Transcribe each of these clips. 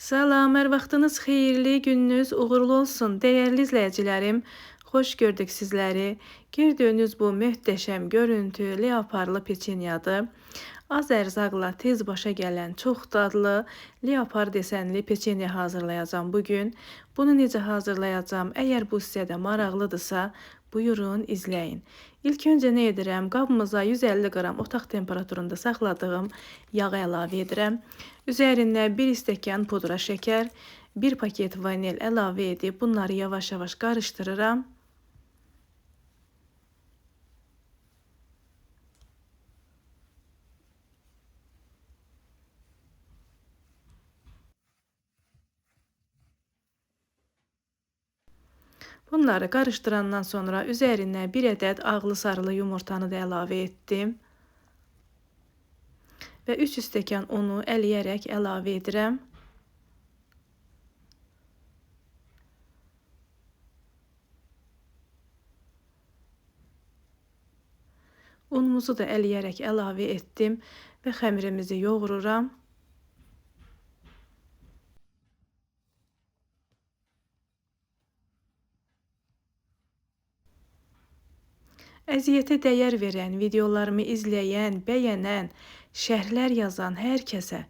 Salam, hər vaxtınız xeyirli, gününüz uğurlu olsun. Dəyərli izləyicilərim, xoş gördük sizləri. Gördüyünüz bu möhtəşəm görüntü leoparlı peçenyadır. Az ərzaqla tez başa gələn çox dadlı leopar desenli peçenya hazırlayacağım bugün. Bunu necə hazırlayacağım? Əgər bu sizə də maraqlıdırsa, buyurun izləyin. İlk öncə nə edirəm? Qabımıza 150 qram otaq temperaturunda saxladığım yağı əlavə edirəm. Üzərinə 1 stəkan pudra şəkər, 1 paket vanil əlavə edib bunları yavaş-yavaş qarışdırıram. Bunları qarışdırandan sonra üzərinə 1 ədəd ağlı sarılı yumurtanı da əlavə etdim. Və 3 stəkan unu əliyərək əlavə edirəm. Unumuzu da əliyərək əlavə etdim və xəmirimizi yoğururam. Əziyyətə dəyər verən, videolarımı izləyən, bəyənən, şərhlər yazan hər kəsə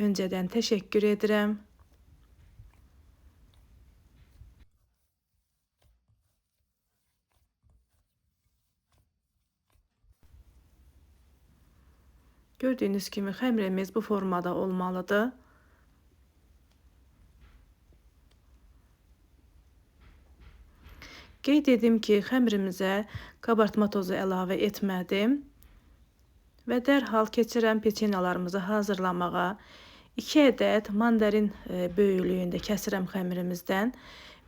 öncədən təşəkkür edirəm. Gördüyünüz kimi xəmirimiz bu formada olmalıdır. Qeyd edim ki, xəmirimizə qabartma tozu əlavə etmədim və dərhal keçirəm peçenyalarımızı hazırlamağa. 2 ədəd mandarin böyüklüyündə kəsirəm xəmirimizdən.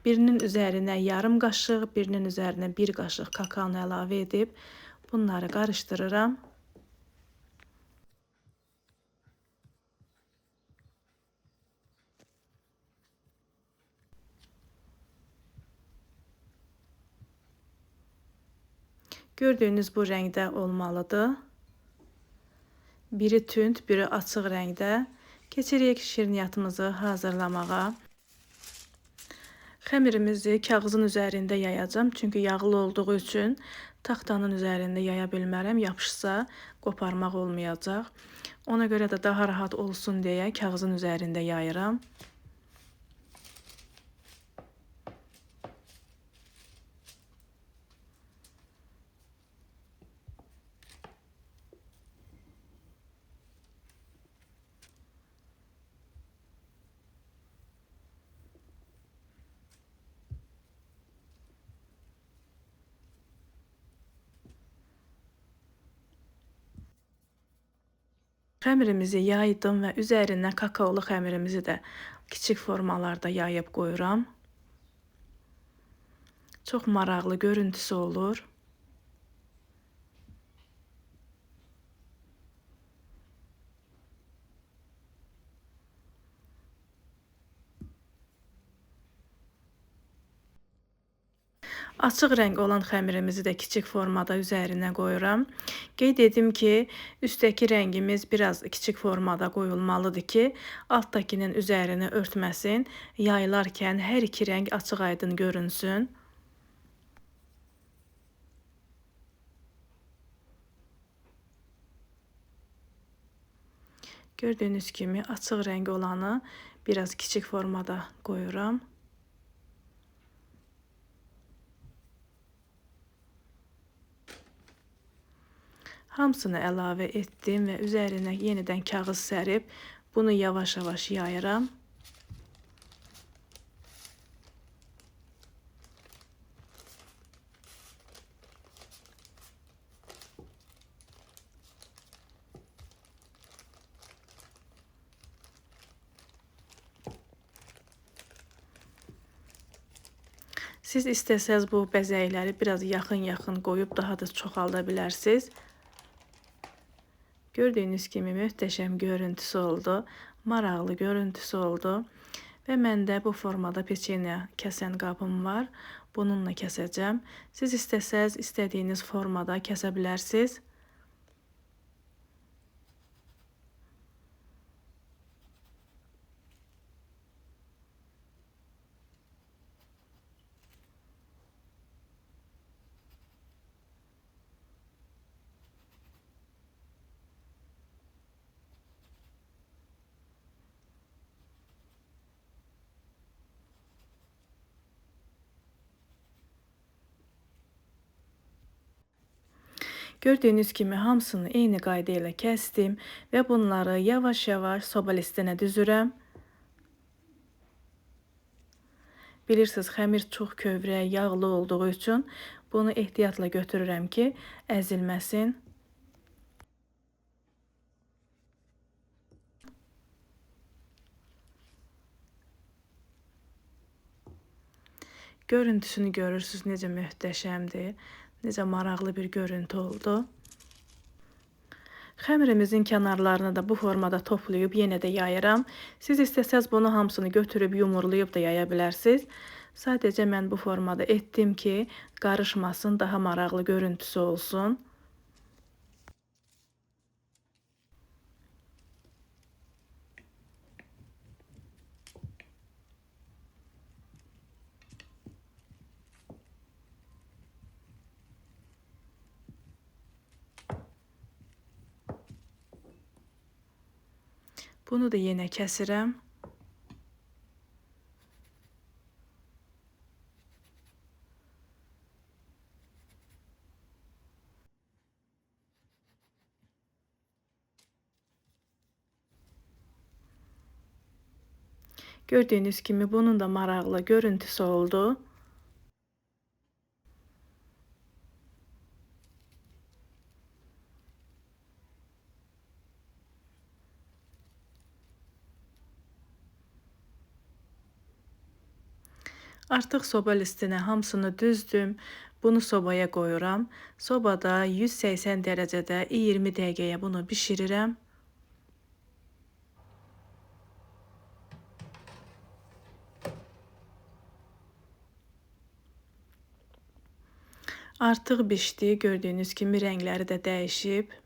Birinin üzərinə yarım qaşıq, birinin üzərinə 1 qaşıq kakaonu əlavə edib bunları qarışdırıram. Gördüyünüz bu rəngdə olmalıdır. Biri tünd, biri açıq rəngdə. Keçirik şirniyyatımızı hazırlamağa. Xəmirimizi kağızın üzərində yayacağım. Çünki yağlı olduğu üçün taxtanın üzərində yaya bilmərəm. Yapışsa qoparmaq olmayacaq. Ona görə də daha rahat olsun deyə kağızın üzərində yayıram. Xəmirimizi yaydım və üzərinə kakaolu xəmirimizi də kiçik formalarda yayıb qoyuram. Çox maraqlı görüntüsü olur. Açıq rəng olan xəmirimizi də kiçik formada üzərinə qoyuram. Qeyd edim ki, üstdəki rəngimiz biraz kiçik formada qoyulmalıdır ki, altdakinin üzərini örtməsin. Yayılarkən hər iki rəng açıq-aydın görünsün. Gördüyünüz kimi açıq rəng olanı biraz kiçik formada qoyuram. Hamısını əlavə etdim və üzərinə yenidən kağız sərib bunu yavaş-yavaş yayıram. Siz istəsəz bu bəzəkləri biraz yaxın-yaxın qoyub daha da çoxalda bilərsiniz. Gördüyünüz kimi möhtəşəm görüntüsü oldu, maraqlı görüntüsü oldu və məndə bu formada peçenya kəsən qabım var. Bununla kəsəcəm. Siz istəsəz istədiyiniz formada kəsə bilərsiniz. Gördüyünüz kimi hamısını eyni qayda ilə kəsdim və bunları yavaş-yavaş soba listinə düzürəm. Bilirsiniz, xəmir çox kövrək, yağlı olduğu üçün bunu ehtiyatla götürürəm ki, əzilməsin. Görüntüsünü görürsünüz, necə möhtəşəmdir, necə maraqlı bir görüntü oldu. Xəmirimizin kənarlarını da bu formada toplayıb yenə də yayıram. Siz istəsəz bunu hamısını götürüb yumurlayıb da yaya bilərsiniz. Sadəcə mən bu formada etdim ki, qarışmasın, daha maraqlı görüntüsü olsun. Bunu da yenə kəsirəm. Gördüyünüz kimi bunun da maraqlı görüntüsü oldu. Artıq soba listinə hamısını düzdüm. Bunu sobaya qoyuram. Sobada 180 dərəcədə 20 dəqiqəyə bunu bişirirəm. Artıq bişdi. Gördüyünüz kimi rəngləri də dəyişib.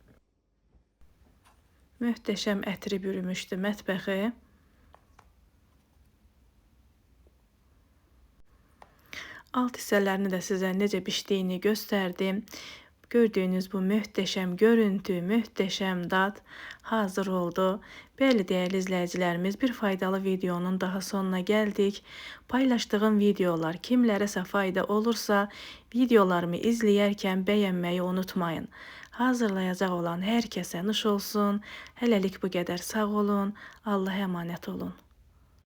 Möhtəşəm ətri bürümüşdü mətbəxi. Alt hissələrini də sizə necə bişdiyini göstərdim. Gördüyünüz bu möhtəşəm görüntü, möhtəşəm dad hazır oldu. Bəli, dəyərli izləyicilərimiz, bir faydalı videonun daha sonuna gəldik. Paylaşdığım videolar kimlərəsə fayda olursa, videolarımı izləyərkən bəyənməyi unutmayın. Hazırlayacaq olan hər kəsə nuş olsun. Hələlik bu qədər, sağ olun. Allah'a əmanət olun.